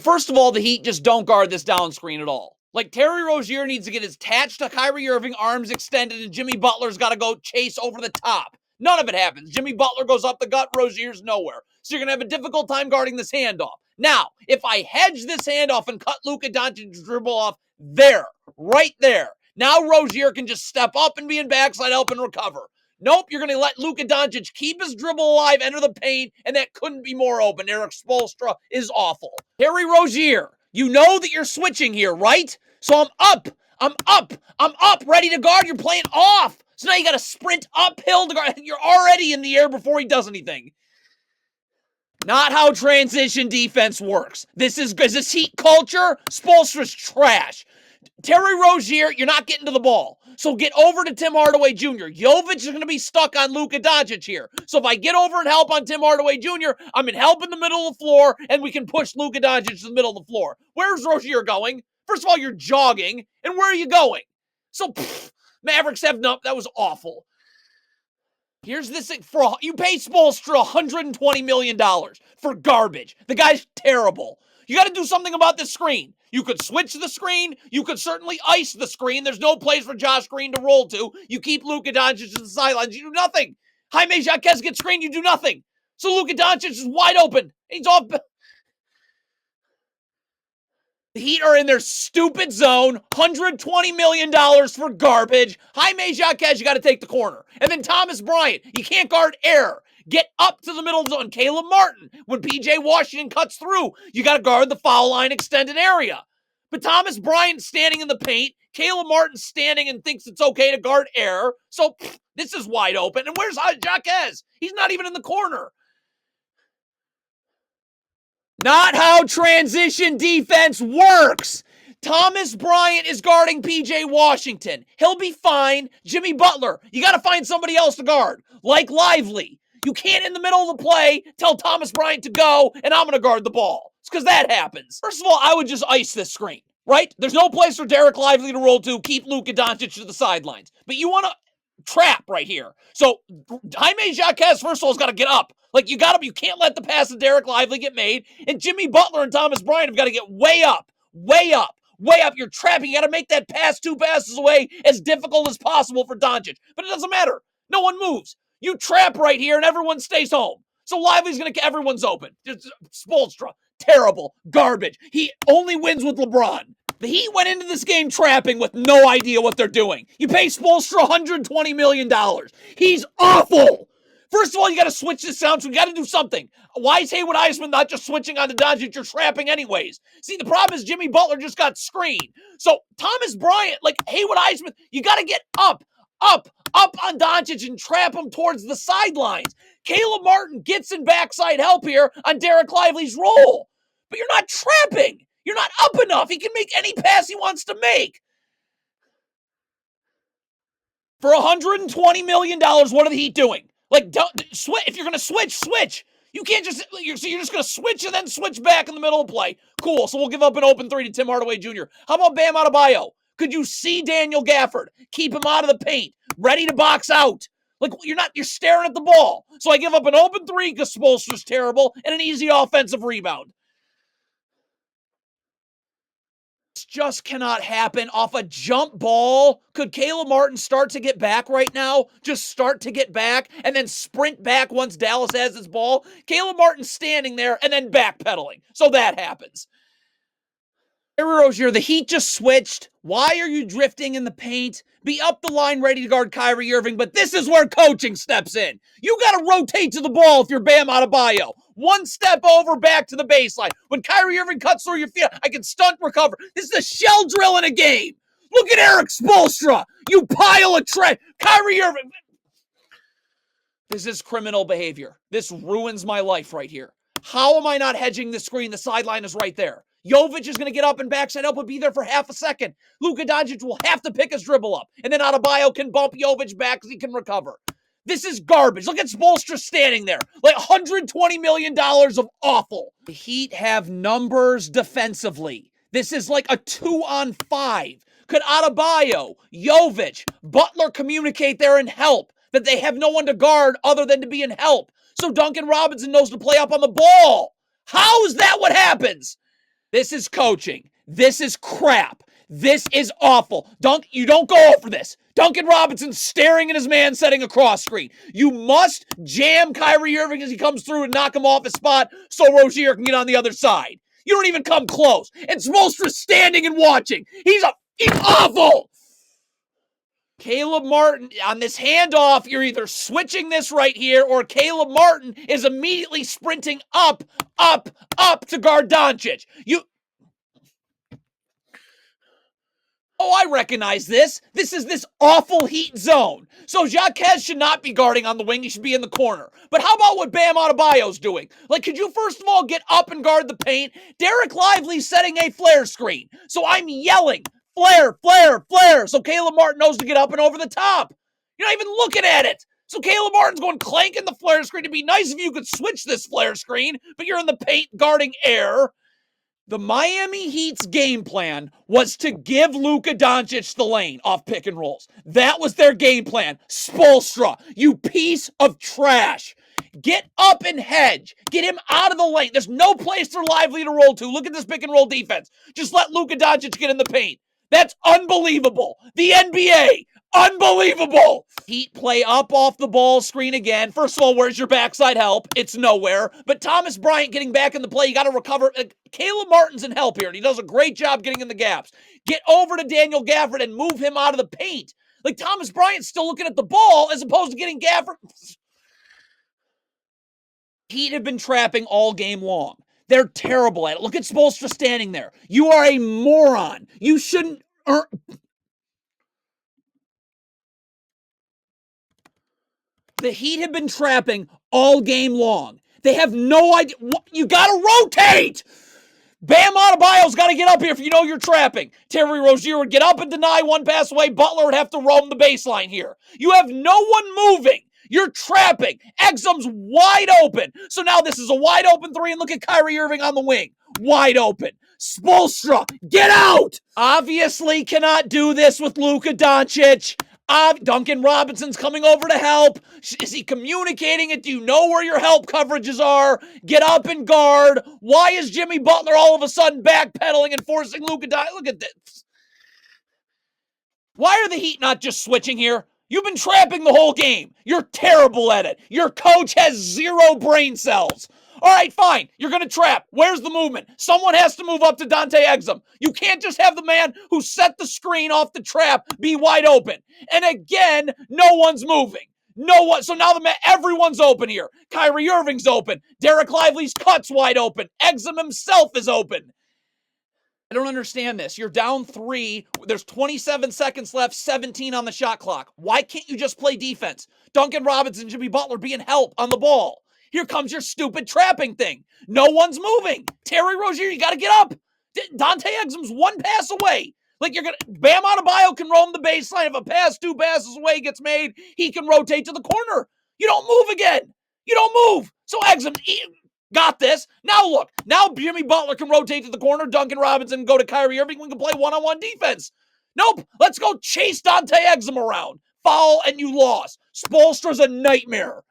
first of all, the Heat just don't guard this down screen at all. Like, Terry Rozier needs to get attached to Kyrie Irving, arms extended, and Jimmy Butler's got to go chase over the top. None of it happens. Jimmy Butler goes up the gut, Rozier's nowhere. So you're going to have a difficult time guarding this handoff. Now, if I hedge this handoff and cut Luka Doncic's dribble off there, right there, now Rozier can just step up and be in backside help and recover. Nope, you're going to let Luka Doncic keep his dribble alive, enter the paint, and that couldn't be more open. Eric Spoelstra is awful. Terry Rozier, you know that you're switching here, right? So I'm up, ready to guard. You're playing off. So now you got to sprint uphill to guard. You're already in the air before he does anything. Not how transition defense works. Is this Heat culture? Spoelstra's trash. Terry Rozier, you're not getting to the ball. So get over to Tim Hardaway Jr. Jovic is going to be stuck on Luka Doncic here. So if I get over and help on Tim Hardaway Jr., I'm in help in the middle of the floor, and we can push Luka Doncic to the middle of the floor. Where's Rozier going? First of all, you're jogging, and where are you going? So, Mavericks have no. That was awful. Here's this thing. You pay Spoelstra $120 million for garbage. The guy's terrible. You got to do something about this screen. You could switch the screen. You could certainly ice the screen. There's no place for Josh Green to roll to. You keep Luka Doncic to the sidelines. You do nothing. Jaime Jaquez gets screened. You do nothing. So Luka Doncic is wide open. He's off. The Heat are in their stupid zone. $120 million for garbage. Jaime Jaquez, you got to take the corner. And then Thomas Bryant, you can't guard air. Get up to the middle of the zone. Caleb Martin, when P.J. Washington cuts through, you got to guard the foul line extended area. But Thomas Bryant standing in the paint. Caleb Martin standing and thinks it's okay to guard air. So this is wide open. And where's Jaquez? He's not even in the corner. Not how transition defense works. Thomas Bryant is guarding P.J. Washington. He'll be fine. Jimmy Butler, you got to find somebody else to guard, like Lively. You can't, in the middle of the play, tell Thomas Bryant to go, and I'm going to guard the ball. It's because that happens. First of all, I would just ice this screen, right? There's no place for Derek Lively to roll to. Keep Luka Doncic to the sidelines. But you want to trap right here. So Jaime Jaquez, first of all, has got to get up. Like, you can't let the pass to Derek Lively get made. And Jimmy Butler and Thomas Bryant have got to get way up. You're trapping. You got to make that pass 2 passes away as difficult as possible for Doncic. But it doesn't matter. No one moves. You trap right here and everyone stays home. So Lively's going to, everyone's open. Spoelstra, terrible, garbage. He only wins with LeBron. The Heat went into this game trapping with no idea what they're doing. You pay Spoelstra $120 million. He's awful. First of all, you got to switch this sound. So you got to do something. Why is Haywood Eisman not just switching on to Doncic? You're trapping anyways. See, the problem is Jimmy Butler just got screened. So Thomas Bryant, like Haywood Eisman, you got to get up on Doncic and trap him towards the sidelines. Caleb Martin gets in backside help here on Derek Lively's roll. But you're not trapping. You're not up enough. He can make any pass he wants to make. For $120 million, what are the Heat doing? Like, if you're going to switch. You can't just, you're just going to switch and then switch back in the middle of play. Cool, so we'll give up an open 3 to Tim Hardaway Jr. How about Bam Adebayo? Could you see Daniel Gafford? Keep him out of the paint. Ready to box out. Like, you're staring at the ball. So I give up an open 3 because Spoelstra's terrible and an easy offensive rebound. This just cannot happen off a jump ball. Could Caleb Martin start to get back right now? Just start to get back and then sprint back once Dallas has his ball? Caleb Martin standing there and then backpedaling. So that happens. Terry Rozier, the Heat just switched. Why are you drifting in the paint? Be up the line ready to guard Kyrie Irving, but this is where coaching steps in. You got to rotate to the ball if you're Bam Adebayo. One step over, back to the baseline. When Kyrie Irving cuts through your feet, I can stunt recover. This is a shell drill in a game. Look at Eric Spoelstra. You pile of trash. Kyrie Irving. This is criminal behavior. This ruins my life right here. How am I not hedging the screen? The sideline is right there. Jovic is going to get up and backside help, but be there for half a second. Luka Doncic will have to pick his dribble up, and then Adebayo can bump Jovic back because he can recover. This is garbage. Look at Spoelstra standing there. Like $120 million of awful. The Heat have numbers defensively. This is like a 2-on-5. Could Adebayo, Jovic, Butler communicate there and help? That they have no one to guard other than to be in help. So Duncan Robinson knows to play up on the ball. How is that what happens? This is coaching. This is crap. This is awful. You don't go over this. Duncan Robinson staring at his man setting a cross screen. You must jam Kyrie Irving as he comes through and knock him off his spot so Rozier can get on the other side. You don't even come close. And Spoelstra's standing and watching. He's awful. Caleb Martin, on this handoff, you're either switching this right here or Caleb Martin is immediately sprinting up to guard Doncic. Oh, I recognize this. This is this awful Heat zone. So Jaquez should not be guarding on the wing. He should be in the corner. But how about what Bam Adebayo's doing? Like, could you first of all get up and guard the paint? Derek Lively's setting a flare screen. So I'm yelling, flare, flare, flare. So Caleb Martin knows to get up and over the top. You're not even looking at it. So Caleb Martin's going clanking the flare screen. It'd be nice if you could switch this flare screen, but you're in the paint guarding air. The Miami Heat's game plan was to give Luka Doncic the lane off pick and rolls. That was their game plan. Spoelstra, you piece of trash. Get up and hedge. Get him out of the lane. There's no place for Lively to roll to. Look at this pick and roll defense. Just let Luka Doncic get in the paint. That's unbelievable. The NBA. Unbelievable. Heat play up off the ball screen again. First of all, where's your backside help? It's nowhere. But Thomas Bryant getting back in the play. You got to recover. Caleb Martin's in help here, and he does a great job getting in the gaps. Get over to Daniel Gafford and move him out of the paint. Like, Thomas Bryant's still looking at the ball as opposed to getting Gafford. Heat have been trapping all game long. They're terrible at it. Look at Spoelstra standing there. You are a moron. You shouldn't earn... The Heat have been trapping all game long. They have no idea. You got to rotate. Bam Adebayo's got to get up here if you know you're trapping. Terry Rozier would get up and deny one pass away. Butler would have to roam the baseline here. You have no one moving. You're trapping. Exum's wide open. So now this is a wide open three, and look at Kyrie Irving on the wing. Wide open. Spoelstra, get out! Obviously cannot do this with Luka Doncic. Duncan Robinson's coming over to help. Is he communicating it? Do you know where your help coverages are? Get up and guard. Why is Jimmy Butler all of a sudden backpedaling and forcing Luka Doncic? Look at this. Why are the Heat not just switching here? You've been trapping the whole game. You're terrible at it. Your coach has zero brain cells. All right, fine. You're going to trap. Where's the movement? Someone has to move up to Dante Exum. You can't just have the man who set the screen off the trap be wide open. And again, no one's moving. No one. So now everyone's open here. Kyrie Irving's open. Derek Lively's cut's wide open. Exum himself is open. I don't understand this. You're down 3. There's 27 seconds left, 17 on the shot clock. Why can't you just play defense? Duncan Robinson, Jimmy Butler being help on the ball. Here comes your stupid trapping thing. No one's moving. Terry Rozier, you got to get up. Dante Exum's one pass away. Like, Bam Adebayo can roam the baseline. If a pass 2 passes away gets made, he can rotate to the corner. You don't move again. You don't move. So Exum got this. Now look. Now Jimmy Butler can rotate to the corner. Duncan Robinson can go to Kyrie Irving. We can play one-on-one defense. Nope. Let's go chase Dante Exum around. Foul and you lost. Spoelstra's a nightmare.